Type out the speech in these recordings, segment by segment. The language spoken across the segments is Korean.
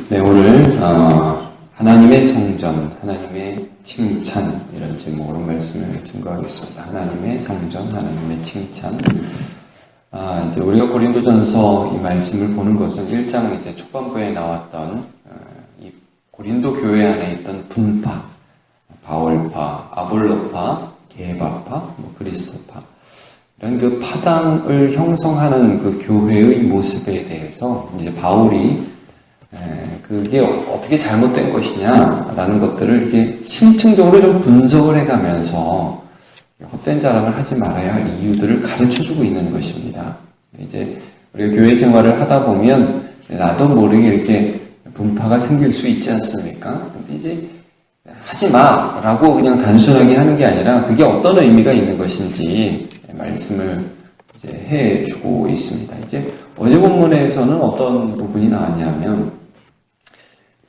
네, 오늘 하나님의 성전, 하나님의 칭찬 이런 제목으로 말씀을 증거하겠습니다. 하나님의 성전, 하나님의 칭찬. 이제 우리가 고린도전서 이 말씀을 보는 것은 1장 이제 초반부에 나왔던 이 고린도 교회 안에 있던 분파, 바울파, 아볼로파, 게바파, 그리스도파 이런 그 파당을 형성하는 그 교회의 모습에 대해서 이제 바울이 그게 어떻게 잘못된 것이냐라는 것들을 이렇게 심층적으로 좀 분석을 해가면서 헛된 자랑을 하지 말아야 할 이유들을 가르쳐주고 있는 것입니다. 이제 우리가 교회 생활을 하다 보면 나도 모르게 이렇게 분파가 생길 수 있지 않습니까? 근데 이제 하지 마라고 그냥 단순하게 하는 게 아니라 그게 어떤 의미가 있는 것인지 말씀을 이제 해주고 있습니다. 이제 어제 본문에서는 어떤 부분이 나왔냐면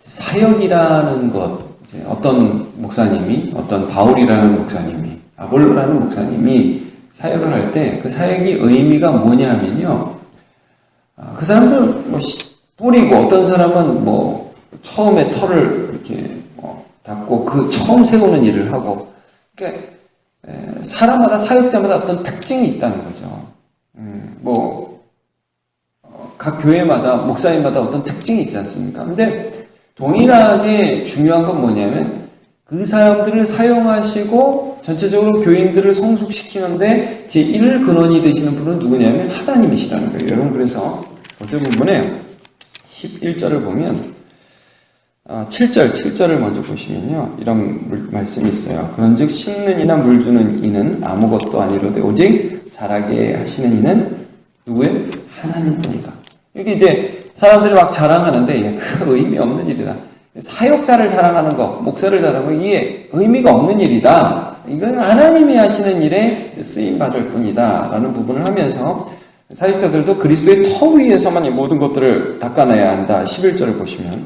사역이라는 것, 이제 어떤 목사님이, 어떤 바울이라는 목사님이, 아볼로라는 목사님이 사역을 할 때 그 사역의 의미가 뭐냐면요. 그 사람들은 뿌리고 어떤 사람은 처음에 털을 이렇게 닦고 그 처음 세우는 일을 하고, 그러니까 사람마다 사역자마다 어떤 특징이 있다는 거죠. 각 교회마다 목사님마다 어떤 특징이 있지 않습니까? 근데 동일하게 중요한 건 뭐냐면 그 사람들을 사용하시고 전체적으로 교인들을 성숙시키는데 제1 근원이 되시는 분은 누구냐면 하나님이시라는 거예요. 여러분, 그래서 어제 부분에 11절을 보면 7절을 먼저 보시면요, 이런 말씀이 있어요. 그런즉 심는 이나 물 주는 이는 아무것도 아니로되 오직 자라게 하시는 이는 누구예요? 하나님뿐이다. 이렇게 이제 사람들이 막 자랑하는데 그 의미 없는 일이다. 사역자를 자랑하는 거, 목사를 자랑하는 거, 이게 의미가 없는 일이다. 이건 하나님이 하시는 일에 쓰임 받을 뿐이다 라는 부분을 하면서 사역자들도 그리스도의 터 위에서만 이 모든 것들을 닦아내야 한다. 11절을 보시면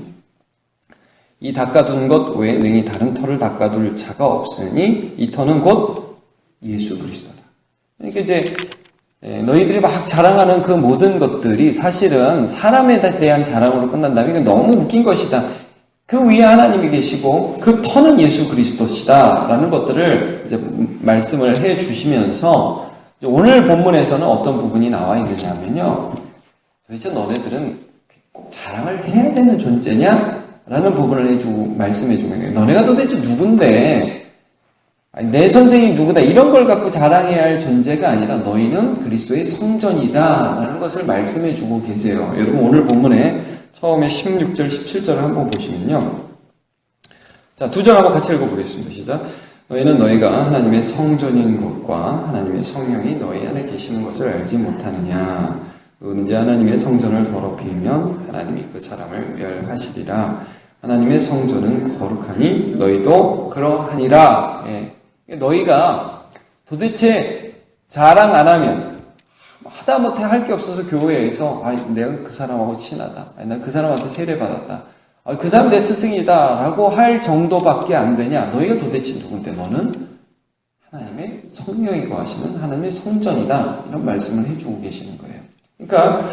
이 닦아둔 것 외에 능히 다른 터를 닦아둘 자가 없으니 이 터는 곧 예수 그리스도다. 그러니까 이제 너희들이 막 자랑하는 그 모든 것들이 사실은 사람에 대한 자랑으로 끝난다면 이건 너무 웃긴 것이다. 그 위에 하나님이 계시고 그 터는 예수 그리스도시다 라는 것들을 이제 말씀을 해 주시면서 오늘 본문에서는 어떤 부분이 나와 있느냐면요, 도대체 너네들은 꼭 자랑을 해야 되는 존재냐? 라는 부분을 말씀해 주는 거예요. 너네가 도대체 누군데 내 선생이 누구다 이런 걸 갖고 자랑해야 할 존재가 아니라 너희는 그리스도의 성전이다 라는 것을 말씀해 주고 계세요. 여러분, 오늘 본문에 처음에 16절 17절을 한번 보시면요, 자, 2절 한번 같이 읽어보겠습니다. 시작. 너희는 너희가 하나님의 성전인 것과 하나님의 성령이 너희 안에 계시는 것을 알지 못하느냐. 누구든지 하나님의 성전을 더럽히면 하나님이 그 사람을 멸하시리라. 하나님의 성전은 거룩하니 너희도 그러하니라. 너희가 도대체 자랑 안 하면 하다못해 할 게 없어서 교회에서 내가 그 사람하고 친하다, 나 그 사람한테 세례받았다, 그 사람 내 스승이다 라고 할 정도밖에 안 되냐. 너희가 도대체 누군데 너는 하나님의 성령이 거하시는 하나님의 성전이다 이런 말씀을 해주고 계시는 거예요. 그러니까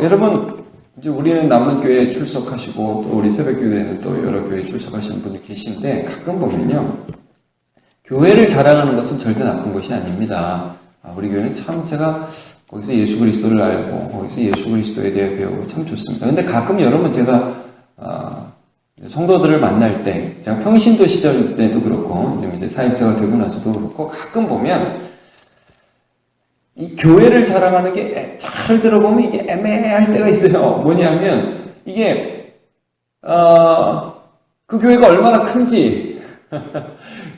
여러분, 이제 우리는 남은 교회에 출석하시고 또 우리 새벽교회에는 또 여러 교회에 출석하시는 분이 계신데 가끔 보면요, 교회를 자랑하는 것은 절대 나쁜 것이 아닙니다. 우리 교회는 참 제가 거기서 예수 그리스도를 알고 거기서 예수 그리스도에 대해 배우고 참 좋습니다. 근데 가끔 여러분, 제가 성도들을 만날 때, 제가 평신도 시절 때도 그렇고 이제 사역자가 되고 나서도 그렇고 가끔 보면 이 교회를 자랑하는 게 잘 들어보면 이게 애매할 때가 있어요. 뭐냐면 이게 그 교회가 얼마나 큰지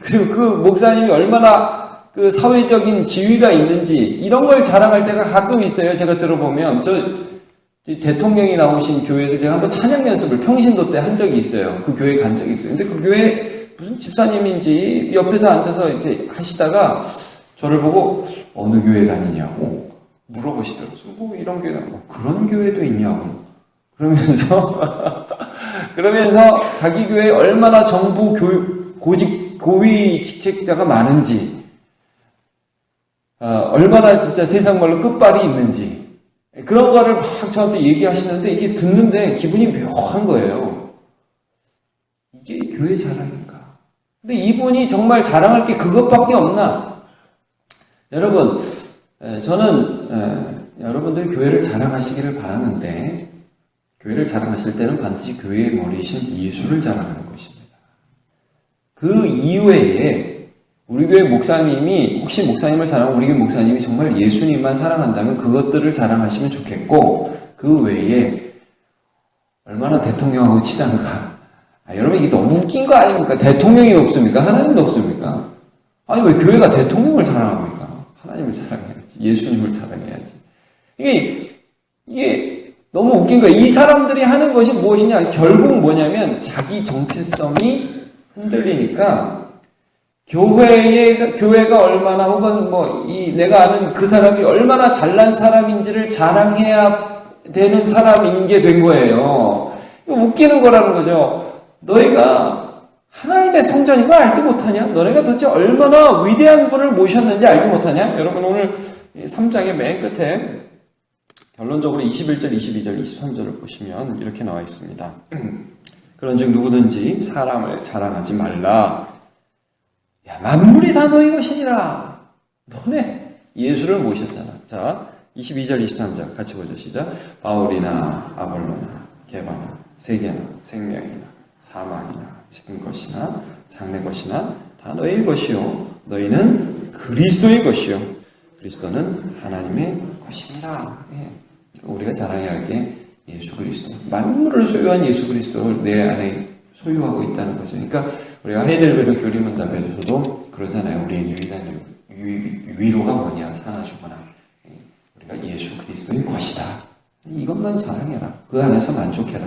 그리고 그 목사님이 얼마나 그 사회적인 지위가 있는지 이런 걸 자랑할 때가 가끔 있어요. 제가 들어보면 대통령이 나오신 교회에서 제가 한번 찬양 연습을 평신도 때 한 적이 있어요. 그 교회에 간 적이 있어요. 근데 그 교회 무슨 집사님인지 옆에서 앉아서 이렇게 하시다가 저를 보고 어느 교회 다니냐고 물어보시더라고요. 이런 교회, 그런 교회도 있냐고. 그러면서 자기 교회에 얼마나 정부 고위 직책자가 많은지, 얼마나 진짜 세상 말로 끝발이 있는지, 그런 거를 막 저한테 얘기하시는데 이게 듣는데 기분이 묘한 거예요. 이게 교회 자랑인가? 근데 이분이 정말 자랑할 게 그것밖에 없나? 여러분, 저는 여러분들이 교회를 자랑하시기를 바라는데 교회를 자랑하실 때는 반드시 교회의 머리이신 예수를 자랑하는 것입니다. 그 이외에 우리 교회 목사님이 혹시 목사님을 사랑하고 우리 교회 목사님이 정말 예수님만 사랑한다면 그것들을 자랑하시면 좋겠고 그 외에 얼마나 대통령하고 친한가. 여러분 이게 너무 웃긴 거 아닙니까? 대통령이 없습니까? 하나님도 없습니까? 아니 왜 교회가 대통령을 사랑합니까? 하나님을 사랑해야지. 예수님을 사랑해야지. 이게 너무 웃긴 거예요. 이 사람들이 하는 것이 무엇이냐? 결국 뭐냐면 자기 정체성이 흔들리니까 교회가 얼마나 혹은 내가 아는 그 사람이 얼마나 잘난 사람인지를 자랑해야 되는 사람인 게 된 거예요. 이거 웃기는 거라는 거죠. 너희가 하나님의 성전인 걸 알지 못하냐? 너네가 도대체 얼마나 위대한 분을 모셨는지 알지 못하냐? 여러분 오늘 3장의 맨 끝에 결론적으로 21절, 22절, 23절을 보시면 이렇게 나와 있습니다. 그런즉 누구든지 사람을 자랑하지 말라. 야, 만물이 다 너희 것이니라. 너네 예수를 모셨잖아. 자, 22절, 23절 같이 보죠. 시작. 바울이나 아볼로나 게바나 세계나 생명이나 사망이나 지금 것이나 장래 것이나 다 너희의 것이요 너희는 그리스도의 것이요 그리스도는 하나님의 것이니라. 예. 우리가 자랑해야 할 게 예수 그리스도, 만물을 소유한 예수 그리스도를 내 안에 소유하고 있다는 거죠. 그러니까 우리가 하이델베르 교리문답에서도 그러잖아요. 우리의 유일한 위로가 뭐냐? 사나 죽거나 우리가 예수 그리스도의 것이다. 이것만 자랑해라. 그 안에서 만족해라.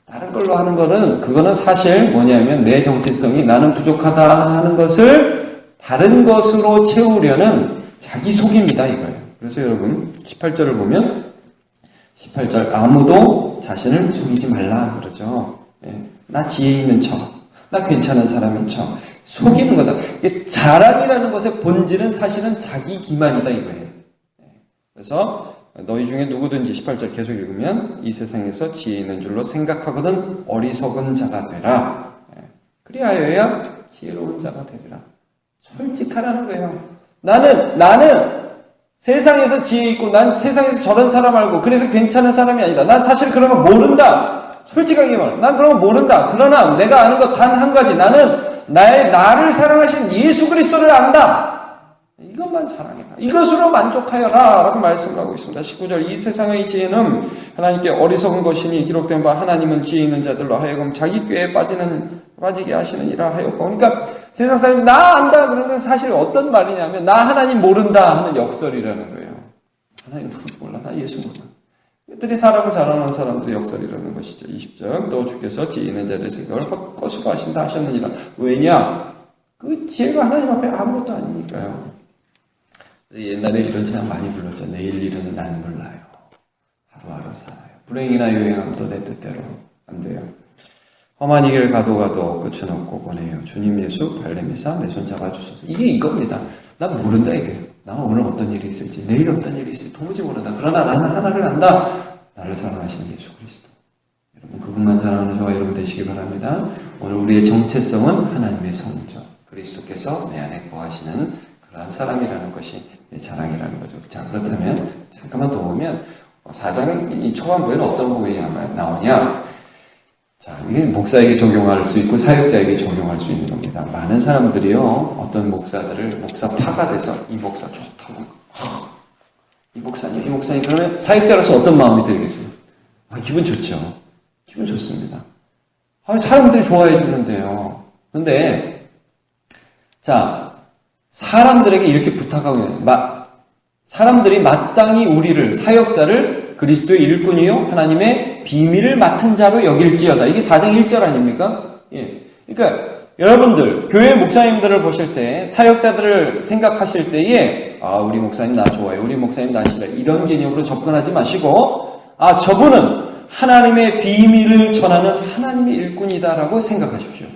다른 걸로 하는 거는 그거는 사실 뭐냐면 내 정체성이 나는 부족하다 하는 것을 다른 것으로 채우려는 자기 속입니다. 이거예요. 그래서 여러분 18절을 보면 18절 아무도 자신을 속이지 말라 그러죠. 나 지혜 있는 척, 나 괜찮은 사람인 척 속이는 거다. 자랑이라는 것의 본질은 사실은 자기 기만이다 이거예요. 그래서 너희 중에 누구든지 18절 계속 읽으면 이 세상에서 지혜 있는 줄로 생각하거든 어리석은 자가 되라. 그리하여야 지혜로운 자가 되리라. 솔직하라는 거예요. 나는 세상에서 지혜 있고 난 세상에서 저런 사람 알고 그래서 괜찮은 사람이 아니다. 난 사실 그런 거 모른다. 솔직하게 말해. 난 그런 거 모른다. 그러나 내가 아는 것 단 한 가지. 나는 나를 사랑하신 예수 그리스도를 안다. 이것만 자랑해라. 이것으로 만족하여라. 라고 말씀을 하고 있습니다. 19절 이 세상의 지혜는 하나님께 어리석은 것이니 기록된 바 하나님은 지혜 있는 자들로 하여금 자기 꾀에 빠지게 하시느니라 하였고. 그러니까 세상 사람이 나 안다 그러는 건 사실 어떤 말이냐면 나 하나님 모른다 하는 역설이라는 거예요. 하나님 누군지 몰라. 나 예수 몰라. 이들이 사람을 자랑하는 사람들의 역설이라는 것이죠. 20절 또 주께서 지혜 있는 자들의 생각을 헛것으로 하신다 하셨느니라. 왜냐? 그 지혜가 하나님 앞에 아무것도 아니니까요. 옛날에 이런 찬양 많이 불렀죠. 내일 일은 난 몰라요. 하루하루 살아요. 불행이나 유행함도 내 뜻대로 안 돼요. 험한 이 길 가도 끝은 없고 보내요. 주님 예수 발레미사 내 손 잡아주소서. 이게 이겁니다. 난 모른다 이게. 나 오늘 어떤 일이 있을지 내일 어떤 일이 있을지 도무지 모른다. 그러나 나는 하나를 안다. 나를 사랑하시는 예수 그리스도. 여러분 그분만 사랑하는 저와 여러분 되시기 바랍니다. 오늘 우리의 정체성은 하나님의 성전. 그리스도께서 내 안에 거하시는 그러한 사람이라는 것이 자랑이라는 거죠. 자 그렇다면 잠깐만 더 보면 4장 초반부에는 어떤 부분이 나오냐. 자, 이게 목사에게 적용할 수 있고 사역자에게 적용할 수 있는 겁니다. 많은 사람들이요, 어떤 목사들을 목사파가 돼서 이 목사 좋다고, 이 목사님, 그러면 사역자로서 어떤 마음이 들겠어요? 기분 좋죠. 기분 좋습니다. 사람들이 좋아해 주는데요. 근데, 자, 사람들에게 이렇게 부탁하고, 사람들이 마땅히 우리를, 사역자를 그리스도의 일꾼이요 하나님의 비밀을 맡은 자로 여길지어다. 이게 4장 1절 아닙니까? 예. 그러니까 여러분들 교회 목사님들을 보실 때 사역자들을 생각하실 때에 우리 목사님 나 좋아요. 우리 목사님 나 싫어요. 이런 개념으로 접근하지 마시고 저분은 하나님의 비밀을 전하는 하나님의 일꾼이다라고 생각하십시오.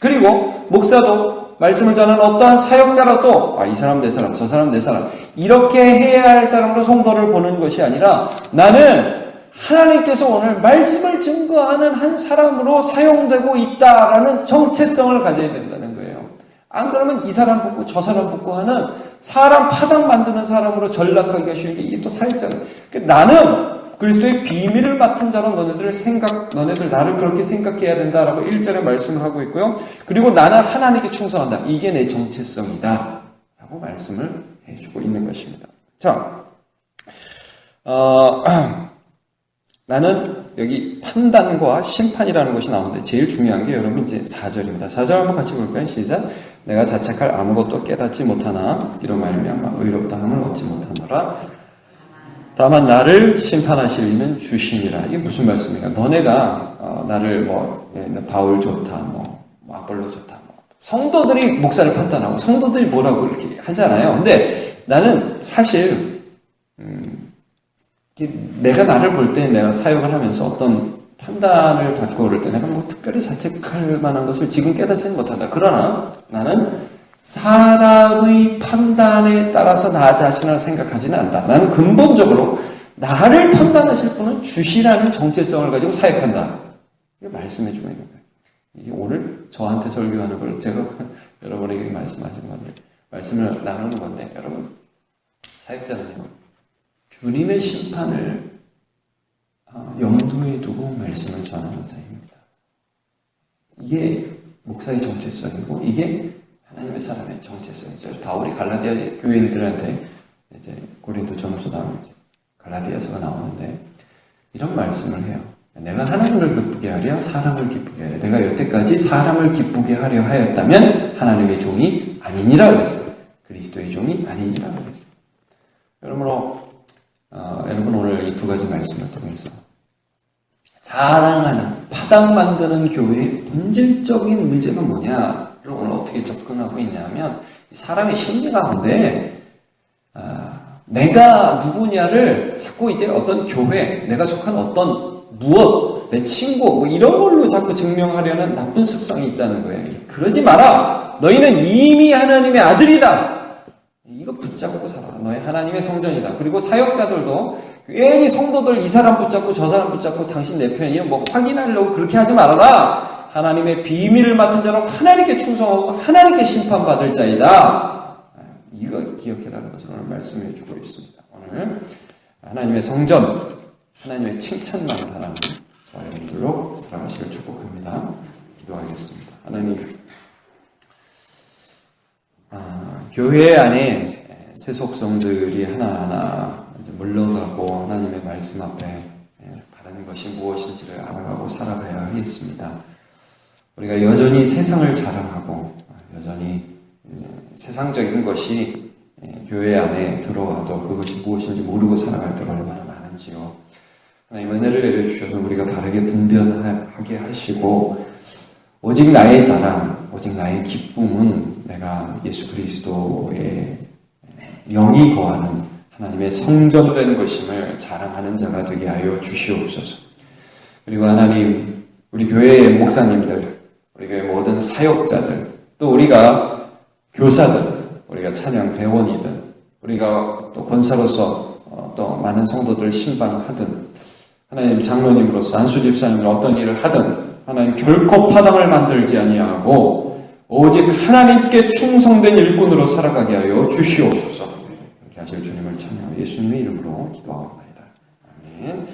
그리고 목사도 말씀을 전하는 어떠한 사역자라도 이 사람 내 사람, 저 사람 내 사람 이렇게 해야 할 사람으로 성도를 보는 것이 아니라 나는 하나님께서 오늘 말씀을 증거하는 한 사람으로 사용되고 있다라는 정체성을 가져야 된다는 거예요. 안 그러면 이 사람 붙고 저 사람 붙고 하는 사람 파당 만드는 사람으로 전락하기가 쉬운 게 이게 또 사역자는. 나는 그리스도의 비밀을 맡은 자로 너네들 나를 그렇게 생각해야 된다라고 1절에 말씀을 하고 있고요. 그리고 나는 하나님께 충성한다. 이게 내 정체성이다. 라고 말씀을 해주고 있는 것입니다. 자, 나는 여기 판단과 심판이라는 것이 나오는데 제일 중요한 게 여러분 이제 4절입니다. 4절 한번 같이 볼까요? 시작. 내가 자책할 아무것도 깨닫지 못하나 이로 말미암아 의롭다함을 얻지 못하노라. 다만 나를 심판하실 이는 주시니라. 이게 무슨 말씀입니까? 너네가 나를 바울 좋다, 아볼로 좋다, 성도들이 목사를 판단하고 성도들이 뭐라고 이렇게 하잖아요. 근데 나는 사실 내가 나를 볼 때 내가 사역을 하면서 어떤 판단을 받고 그럴 때 내가 특별히 자책할 만한 것을 지금 깨닫지는 못한다. 그러나 나는 사람의 판단에 따라서 나 자신을 생각하지는 않는다. 나는 근본적으로 나를 판단하실 분은 주시라는 정체성을 가지고 사역한다. 이거 말씀해주고 있는 거예요. 이게 오늘 저한테 설교하는 걸 제가 여러분에게 말씀하시는 건데, 말씀을 나누는 건데, 여러분, 사역자는요, 주님의 심판을 염두에 두고 말씀을 전하는 자입니다. 이게 목사의 정체성이고, 이게 하나님의 사람의 정체성이죠. 바울이 갈라디아 교인들한테 이제 고린도전서 나오는 갈라디아서가 나오는데 이런 말씀을 해요. 내가 하나님을 기쁘게 하려 사람을 기쁘게 하려. 내가 여태까지 사람을 기쁘게 하려 하였다면 하나님의 종이 아니니라 그랬어요. 그리스도의 종이 아니니라 그랬어요. 여러분 오늘 이 두 가지 말씀을 통해서 자랑하는 파당 만드는 교회의 본질적인 문제가 뭐냐? 오늘 어떻게 접근하고 있냐면 사람의 심리 가운데 내가 누구냐를 자꾸 이제 어떤 교회, 내가 속한 어떤 무엇, 내 친구 이런 걸로 자꾸 증명하려는 나쁜 습성이 있다는 거예요. 그러지 마라. 너희는 이미 하나님의 아들이다. 이거 붙잡고 살아. 너희 하나님의 성전이다. 그리고 사역자들도 괜히 성도들 이 사람 붙잡고 저 사람 붙잡고 당신 내 편이야 확인하려고 그렇게 하지 말아라. 하나님의 비밀을 맡은 자로 하나님께 충성하고 하나님께 심판받을 자이다. 이거 기억해라는 것을 오늘 말씀해 주고 있습니다. 오늘 하나님의 성전, 하나님의 칭찬만 바라는 저와 여러분들로 살아가시길 축복합니다. 기도하겠습니다. 하나님, 교회 안에 새 속성들이 하나하나 물러가고 하나님의 말씀 앞에 바라는 것이 무엇인지를 알아가고 살아가야 하겠습니다. 우리가 여전히 세상을 자랑하고 여전히 세상적인 것이 교회 안에 들어와도 그것이 무엇인지 모르고 살아갈 때가 얼마나 많은지요. 하나님 은혜를 내려주셔서 우리가 바르게 분별하게 하시고 오직 나의 자랑, 오직 나의 기쁨은 내가 예수 그리스도의 영이 거하는 하나님의 성전된 것임을 자랑하는 자가 되게 하여 주시옵소서. 그리고 하나님, 우리 교회의 목사님들, 우리 교회 모든 사역자들, 또 우리가 교사들, 우리가 찬양 대원이든, 우리가 또 권사로서 또 많은 성도들을 신방하든, 하나님 장로님으로서 안수 집사님으로 어떤 일을 하든, 하나님 결코 파당을 만들지 아니하고 오직 하나님께 충성된 일꾼으로 살아가게 하여 주시옵소서. 이렇게 하실 주님을 찬양하며 예수님의 이름으로 기도하옵나이다. 아멘.